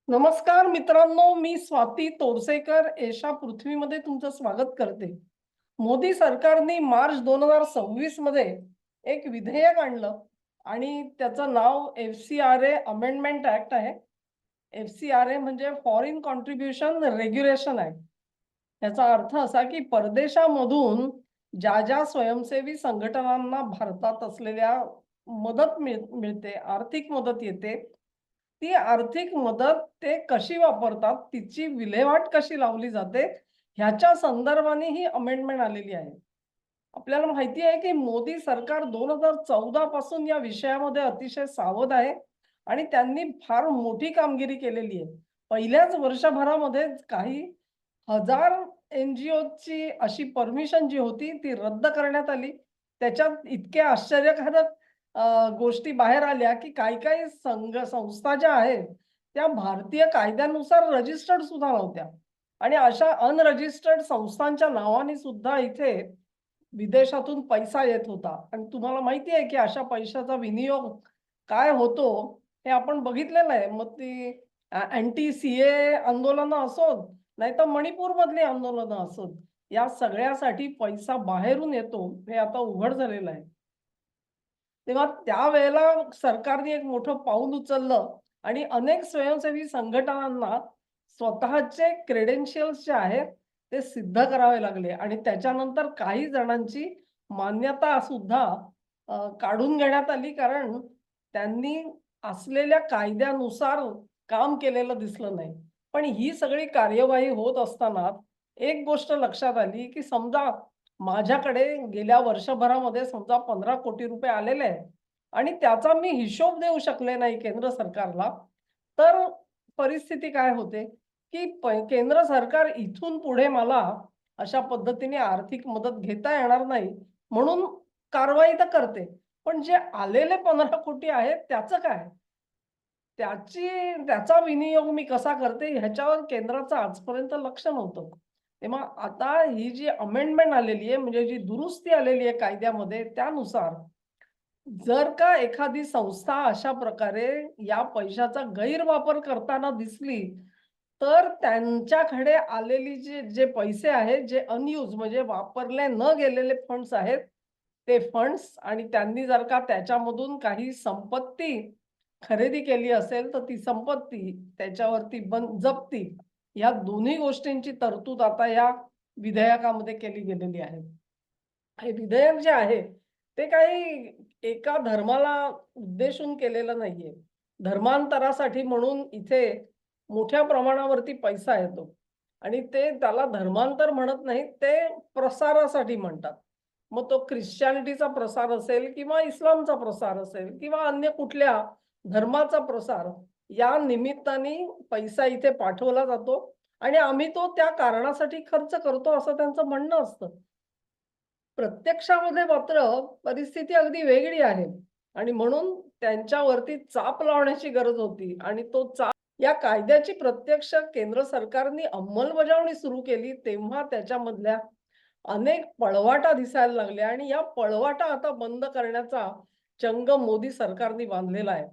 नमस्कार मित्रांनो, मी स्वाती तोरसेकर एशा पृथ्वीमध्ये तुमचं स्वागत करते. मोदी सरकारने मार्च 2026 मध्ये एक विधेयक आणलं आणि त्याचं नाव FCRA अमेंडमेंट ऍक्ट आहे. FCRA म्हणजे फॉरेन कॉन्ट्रीब्युशन रेग्युलेशन ऍक्ट. याचा अर्थ असा की परदेशामधून ज्या ज्या स्वयंसेवी संघटनांना भारतात असलेल्या मदत मिळते, आर्थिक मदत येते, ती आर्थिक मदत ते कशी वापरतात, तिची विल्हेवाट कशी लावली जाते, ह्याच्या संदर्भाने ही अमेंडमेंट आलेली आहे. आपल्याला माहिती आहे की मोदी सरकार 2014 पासून या विषयामध्ये अतिशय सावध आहे आणि त्यांनी फार मोठी कामगिरी केलेली आहे. पहिल्याच वर्षभरामध्ये काही हजार NGOची अशी परमिशन जी होती ती रद्द करण्यात आली. त्याच्यात इतक्या आश्चर्यकारक गोष्टी बाहेर आल्या, की काही-काही संस्था ज्या आहेत, त्या भारतीय कायद्यानुसार रजिस्टर्ड सुद्धा नव्हत्या आणि अशा अनरजिस्टर्ड संस्थांच्या नावाने सुद्धा इथे विदेशातून पैसा येत होता आणि तुम्हाला माहिती आहे, की अशा पैशाचा विनियोग काय होतो, हे आपण बघितलेलं आहे. मग ती अँटी CA आंदोलनं असोत, नाहीतर मणिपूरमधली आंदोलनं असोत, या सगळ्यासाठी पैसा बाहेरून येतो, हे आता उघड झालेलं आहे. तेव्हा त्यावेळेला सरकारने एक मोठं पाऊल उचललं आणि अनेक स्वयंसेवी संघटनांना स्वतःचे क्रेडेन्शियल्स जे आहेत ते सिद्ध करावे लागले आणि त्याच्यानंतर काही जणांची मान्यता सुद्धा काढून घेण्यात आली कारण त्यांनी असलेल्या कायद्यानुसार काम केलेलं दिसलं नाही. पण ही सगळी कार्यवाही होत असताना एक गोष्ट लक्षात आली, की समजा माझ्याकडे गेल्या वर्षभरामध्ये समजा 15 कोटी रुपये आलेले आहेत आणि त्याचा मी हिशोब देऊ शकले नाही केंद्र सरकारला, तर परिस्थिती काय होते, की केंद्र सरकार इथून पुढे मला अशा पद्धतीने आर्थिक मदत घेता येणार नाही, म्हणून कारवाई तर करते. पण जे आलेले 15 कोटी आहेत त्याचं काय? त्याचा विनियोग मी कसा करते ह्याच्यावर केंद्राचं आजपर्यंत लक्ष नव्हतं. तेव्हा आता ही जी अमेंडमेंट आलेली आहे म्हणजे जी दुरुस्ती आलेली आहे कायद्यामध्ये त्यानुसार जर का एखादी संस्था अशा प्रकारे या पैशाचा गैरवापर करताना दिसली, तर त्यांच्याकडे आलेली जे जे पैसे आहेत, जे अनयूज म्हणजे वापरले न गेलेले फंड्स आहेत, ते फंड्स आणि त्यांनी जर का त्याच्यामधून काही संपत्ती खरेदी केली असेल, तर ती संपत्ती त्याच्यावरती जप्ती या दोन्ही गोष्टींची तरतूद आता या विधेयकामध्ये केली गेलेली आहे. हे विधेयक जे आहे, ते काही एका धर्माला उद्देशून केलेलं नाहीये. धर्मांतरासाठी म्हणून इथे मोठ्या प्रमाणावरती पैसा येतो आणि ते त्याला धर्मांतर म्हणत नाहीत, ते प्रसारासाठी म्हणतात. मग तो ख्रिश्चनिटीचा प्रसार असेल किंवा इस्लामचा प्रसार असेल किंवा अन्य कुठल्या धर्माचा प्रसार, या निमित्ताने पैसा इथे पाठवला जातो आणि आम्ही तो त्या कारणासाठी खर्च करतो असं त्यांचं म्हणणं असतं. प्रत्यक्षामध्ये मात्र परिस्थिती अगदी वेगळी आहे आणि म्हणून त्यांच्यावरती चाप लावण्याची गरज होती आणि तो चाप या कायद्याची प्रत्यक्ष केंद्र सरकारने अंमलबजावणी सुरू केली तेव्हा त्याच्यामधल्या अनेक पळवाटा दिसायला लागल्या आणि या पळवाटा आता बंद करण्याचा चंग मोदी सरकारने बांधलेला आहे.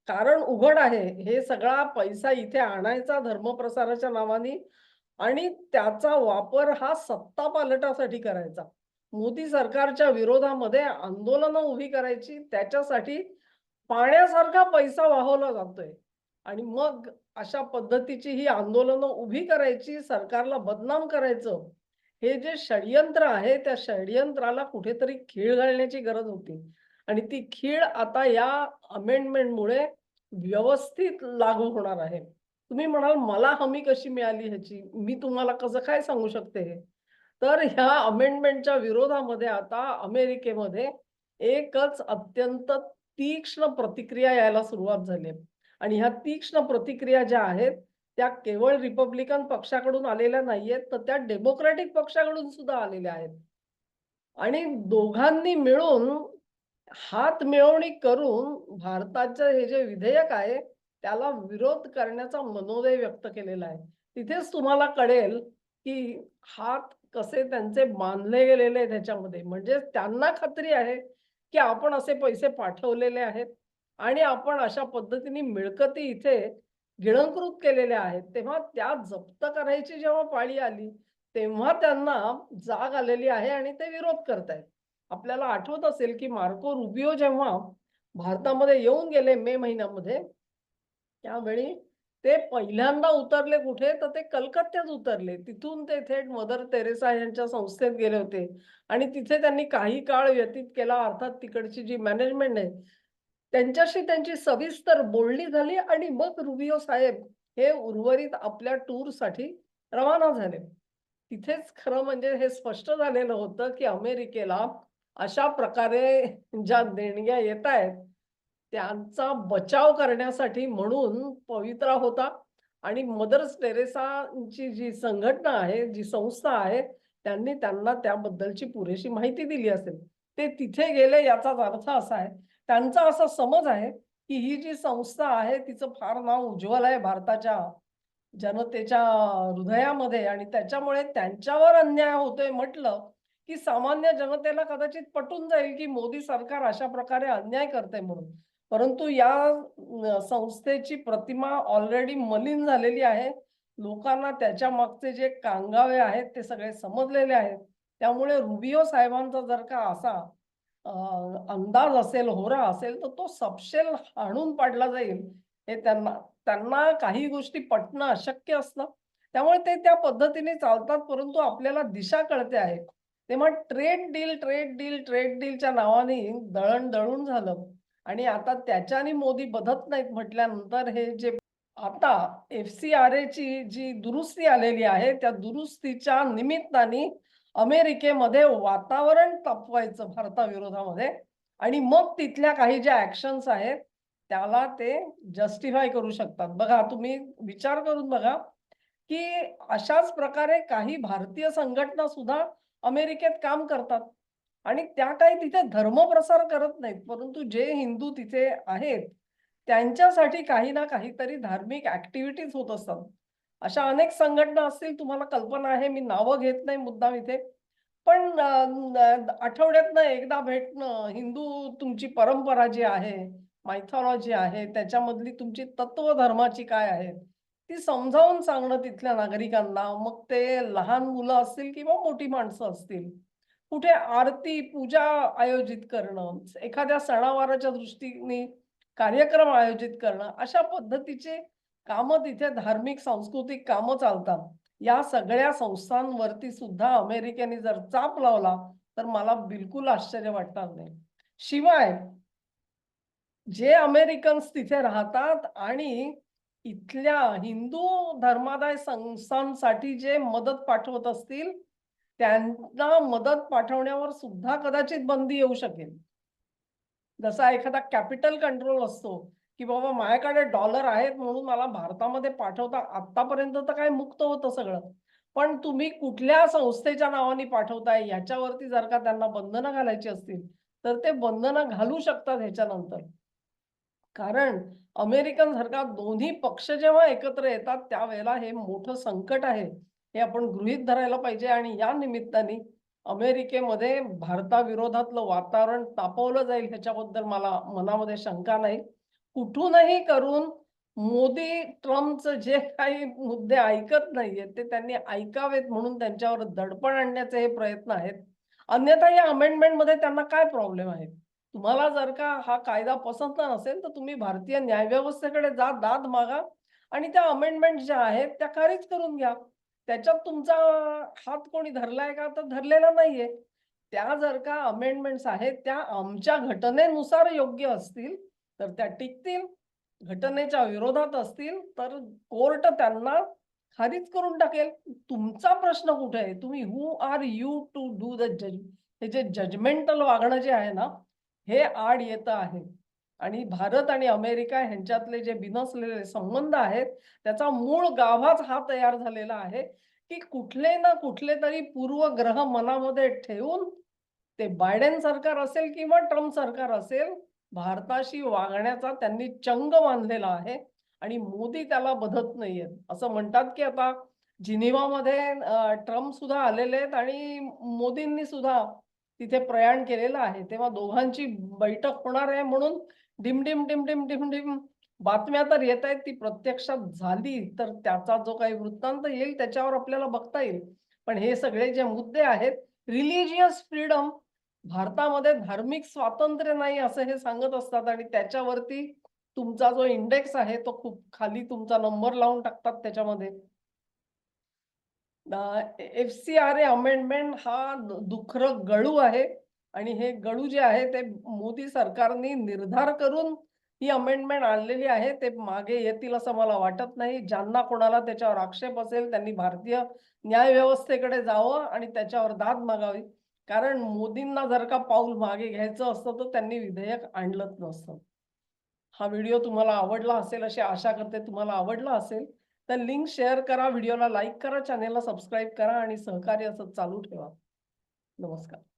कारण उघड आहे, हे सगळा पैसा इथे आणायचा धर्मप्रसाराच्या नावाने आणि त्याचा वापर हा सत्ता पालटासाठी करायचा. मोदी सरकारच्या विरोधामध्ये आंदोलनं उभी करायची, त्याच्यासाठी पाण्यासारखा पैसा वाहवला जातोय आणि मग अशा पद्धतीची ही आंदोलनं उभी करायची, सरकारला बदनाम करायचं. हे जे षडयंत्र आहे, त्या षडयंत्राला कुठेतरी खीळ घालण्याची गरज होती आणि ती खीळ आता या अमेंडमेंटमुळे व्यवस्थित लागू होणार आहे. तुम्ही म्हणाल मला हमी कशी मिळाली ह्याची? मी तुम्हाला कसं काय सांगू शकते हे? तर ह्या अमेंडमेंटच्या विरोधामध्ये आता अमेरिकेमध्ये एकच अत्यंत तीक्ष्ण प्रतिक्रिया यायला सुरुवात झाली आहे. आणि ह्या तीक्ष्ण प्रतिक्रिया ज्या आहेत, त्या केवळ रिपब्लिकन पक्षाकडून आलेल्या नाहीयेत, तर त्या डेमोक्रॅटिक पक्षाकडून सुद्धा आलेल्या आहेत. आणि दोघांनी मिळून हातमिळवणी करून भारताचं हे जे विधेयक आहे, त्याला विरोध करण्याचा मनोदय व्यक्त केलेला आहे. तिथेच तुम्हाला कळेल, की हात कसे त्यांचे बांधले गेलेले आहेत ह्याच्यामध्ये. म्हणजे त्यांना खात्री आहे, की आपण असे पैसे पाठवलेले आहेत आणि आपण अशा पद्धतीने मिळकती इथे गिळंकृत केलेल्या आहेत, तेव्हा त्या जप्त करायची जेव्हा पाळी आली, तेव्हा त्यांना जाग आलेली आहे आणि ते विरोध करतायत. आपल्याला आठवत असेल, की मार्को रुबियो जेव्हा भारतामध्ये येऊन गेले मे महिन्यामध्ये, त्यावेळी ते पहिल्यांदा उतरले कुठे? तर ते कलकत्त्यात उतरले. तिथून ते थेट मदर तेरेसा यांच्या संस्थेत गेले होते आणि तिथे त्यांनी काही काळ व्यतीत केला. अर्थात तिकडची जी मॅनेजमेंट आहे, त्यांच्याशी त्यांची सविस्तर बोलणी झाली आणि मग रुबियो साहेब हे उर्वरित आपल्या टूरसाठी रवाना झाले. तिथेच खरं म्हणजे हे स्पष्ट झालेलं होतं, की अमेरिकेला अशा प्रकारे ज्या देणग्या येतायत, त्यांचा बचाव करण्यासाठी म्हणून पवित्रा होता आणि मदर्स टेरेसांची जी संघटना आहे, जी संस्था आहे, त्यांनी त्यांना त्याबद्दलची पुरेशी माहिती दिली असेल. ते तिथे गेले याचाच अर्थ असा आहे, त्यांचा असा समज आहे, की ही जी संस्था आहे, तिचं फार नाव उज्ज्वल आहे भारताच्या जनतेच्या हृदयामध्ये आणि त्याच्यामुळे त्यांच्यावर अन्याय होतोय म्हटलं, की सामान्य जनतेला कदाचित पटून जाईल, की मोदी सरकार अशा प्रकारे अन्याय करतंय म्हणून. परंतु या संस्थेची प्रतिमा ऑलरेडी मलीन झालेली आहे. लोकांना त्याच्या मागचे जे कांगावे आहेत, ते सगळे समजलेले आहेत. त्यामुळे रुबियो साहेबांचा जर का असा अ, अंदाज असेल, होरा असेल, तर तो सपशेल हाणून पाडला जाईल, हे त्यांना त्यांना काही गोष्टी पटणं अशक्य असतं. त्यामुळे ते त्या पद्धतीने चालतात, परंतु आपल्याला दिशा कळते आहे. तेव्हा trade deal, trade deal, trade डीलच्या नावाने दळणदळून झालं आणि आता त्याच्याने मोदी बधत नाहीत म्हटल्यानंतर हे जे आता एफ-सी-आर-एची जी दुरुस्ती आलेली आहे, त्या दुरुस्तीच्या निमित्ताने अमेरिकेमध्ये वातावरण तापवायचं भारताविरोधामध्ये आणि मग तिथल्या काही ज्या ॲक्शन्स आहेत, त्याला ते जस्टिफाय करू शकतात. बघा, तुम्ही विचार करून बघा, की अशाच प्रकारे काही भारतीय संघटना सुद्धा अमेरिकेत काम करतात आणि त्या काही तिथे धर्मप्रसार करत नाहीत. परंतु जे हिंदू तिथे आहेत, त्यांच्यासाठी काही ना काहीतरी धार्मिक ॲक्टिव्हिटीज होत असतात. अशा अनेक संघटना असतील, तुम्हाला कल्पना आहे, मी नावं घेत नाही मुद्दाम इथे. पण आठवड्यातनं एकदा भेटणं, हिंदू तुमची परंपरा जी आहे, मायथॉलॉजी आहे, त्याच्यामधली तुमची तत्वधर्माची काय आहे, ती समजावून सांगणं तिथल्या नागरिकांना. मग ते लहान मुलं असतील किंवा मोठी माणसं असतील. कुठे आरती, पूजा आयोजित करणं, एखाद्या सणावाराच्या दृष्टीने कार्यक्रम आयोजित करणं, अशा पद्धतीचे कामं तिथे धार्मिक, सांस्कृतिक कामं चालतात. या सगळ्या संस्थांवरती सुद्धा अमेरिकेने जर चाप लावला, तर मला बिलकुल आश्चर्य वाटणार नाही. शिवाय जे अमेरिकन्स तिथे राहतात आणि इथल्या हिंदू धर्मादाय संस्थांसाठी जे मदत पाठवत असतील, त्यांना मदत पाठवण्यावर सुद्धा कदाचित बंदी येऊ शकेल. जसा एखादा कॅपिटल कंट्रोल असतो, की बाबा माझ्याकडे डॉलर आहेत म्हणून मला भारतामध्ये पाठवता आत्तापर्यंत तर काय मुक्त होतं सगळं. पण तुम्ही कुठल्या संस्थेच्या नावाने पाठवताय याच्यावरती जर का त्यांना बंधनं घालायची असतील, तर ते बंधनं घालू शकतात ह्याच्यानंतर. कारण अमेरिकन सरकार दोन्ही पक्ष जेव्हा एकत्र येतात, त्यावेळेला हे मोठं संकट आहे. हे आपण गृहीत धरायला पाहिजे आणि या निमित्ताने अमेरिकेमध्ये भारताविरोधातलं वातावरण तापवलं जाईल ह्याच्याबद्दल मला मनामध्ये शंका नाही. कुठूनही करून मोदी ट्रम्पचं जे काही मुद्दे ऐकत नाहीयेत, ते त्यांनी ऐकावेत म्हणून त्यांच्यावर दडपण आणण्याचे हे प्रयत्न आहेत. अन्यथा या अमेंडमेंटमध्ये त्यांना काय प्रॉब्लेम आहे? तुम्हाला जर का हा कायदा पसंत नसेल, तर तुम्ही भारतीय न्यायव्यवस्थेकडे जा, दाद मागा आणि त्या अमेंडमेंट ज्या आहेत त्या खारिज करून घ्या. त्याच्यात तुमचा हात कोणी धरलाय का? तर धरलेला नाहीये. त्या जर का अमेंडमेंट्स आहेत, त्या आमच्या घटनेनुसार योग्य असतील, तर त्या टिकतील. घटनेच्या विरोधात असतील, तर कोर्ट त्यांना खारिज करून टाकेल. तुमचा प्रश्न कुठे आहे? तुम्ही who are you to do the जज हे जे जजमेंटल वागणं जे आहे ना, हे आड येतं आहे. आणि भारत आणि अमेरिका ह्यांच्यातले जे बिनसलेले संबंध आहेत, त्याचा मूळ गाभाच हा तयार झालेला आहे, की कुठले ना कुठले तरी पूर्वग्रह मनामध्ये ठेवून ते बायडेन सरकार असेल किंवा ट्रम्प सरकार असेल, भारताशी वागण्याचा त्यांनी चंग बांधलेला आहे आणि मोदी त्याला बधत नाहीयेत. असं म्हणतात, की आता जिनिव्हामध्ये ट्रम्प सुद्धा आलेले आहेत आणि मोदींनी सुद्धा तिथे प्रयाण केलेलं आहे. तेव्हा दोघांची बैठक होणार आहे म्हणून dim, dim, dim, dim, dim, dim बातम्या तर येत आहेत, ती प्रत्यक्षात झाली तर त्याचा जो काही वृत्तांत येईल त्याच्यावर आपल्याला बघता येईल. पण हे सगळे जे मुद्दे आहेत, रिलिजियस फ्रीडम, भारतामध्ये धार्मिक स्वातंत्र्य नाही असं हे सांगत असतात आणि त्याच्यावरती तुमचा जो इंडेक्स आहे तो खूप खाली तुमचा नंबर लावून टाकतात त्याच्यामध्ये. एफ-सी-आर-ए अमेंडमेंट हा दुखरं गळू आहे आणि हे गळू जे आहे ते मोदी सरकारने निर्धार करून ही अमेंडमेंट आणलेली आहे. ते मागे येतील असं मला वाटत नाही. ज्यांना कोणाला त्याच्यावर आक्षेप असेल त्यांनी भारतीय न्याय व्यवस्थेकडे जावं आणि त्याच्यावर दाद मागावी. कारण मोदींना जर का पाऊल मागे घ्यायचं असतं तर त्यांनी विधेयक आणलंच नसतं. हा व्हिडिओ तुम्हाला आवडला असेल अशी आशा करते. तुम्हाला आवडला असेल तर लिंक शेअर करा, व्हिडिओला लाईक करा, चॅनेलला सबस्क्राईब करा आणि सहकार्य असं चालू ठेवा. नमस्कार.